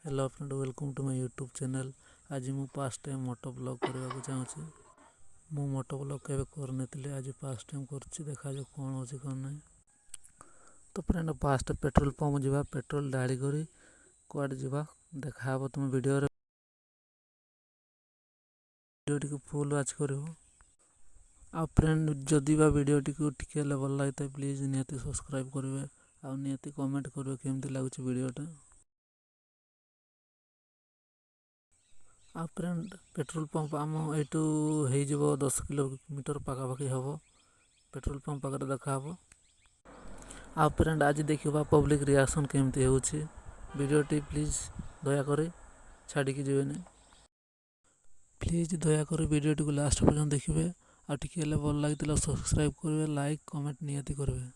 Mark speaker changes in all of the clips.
Speaker 1: Hello friend, welcome to my YouTube channel. आज मु first time मोटो blog करने को चाहूँगी। मु मोटो ब्लॉग केवे करनी आज फर्स्ट टाइम कर देखा जो कौन हो कौन ना। तो फ्रेंड फास्ट पेट्रोल पंप जा पेट्रोल ढाड़ी कर कड़े जा देखा तुम वीडियो टी फुल वाच कर। आ फ्रेंड जदि बा वीडियो टी भल लगे प्लीज निहाती सब्सक्राइब करेंगे आ निहाती कमेंट करेंगे केमती लगुच वीडियोटा। आ फ्रेंड पेट्रोल पंप आम यू 10 किलोमीटर पाखापाखि हम पेट्रोल पंप पाखे देखा। आ फ्रेंड आज देखा पब्लिक रिएक्शन केमती होटी प्लीज दयाक छाड़ी जीवेनि। प्लीज दयाक वीडियो टी लास्ट पर्यटन देखिए आ टिके भल लगी सब्सक्राइब करेंगे लाइक कमेंट निहाती करेंगे।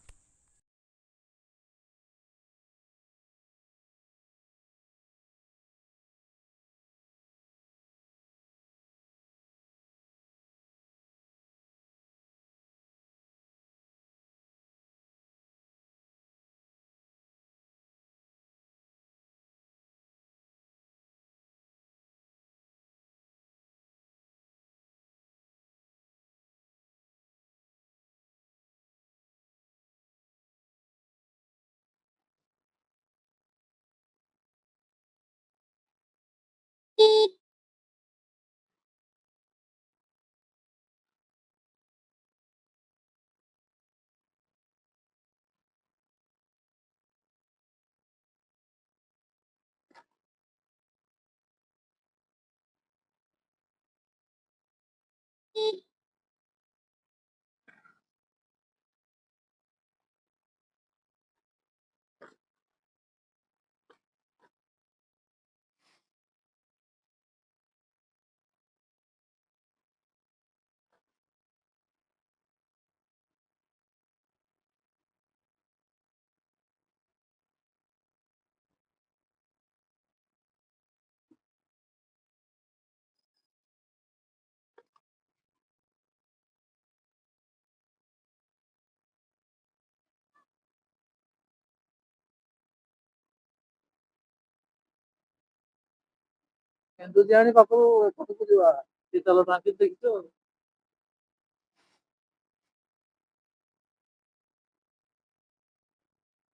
Speaker 2: କେନ୍ଦୁଝାଣି ପାଖରୁ ଏପଟକୁ ଯିବା ଶୀତଳ ଟାଙ୍କି ଦେଖିଛୁ।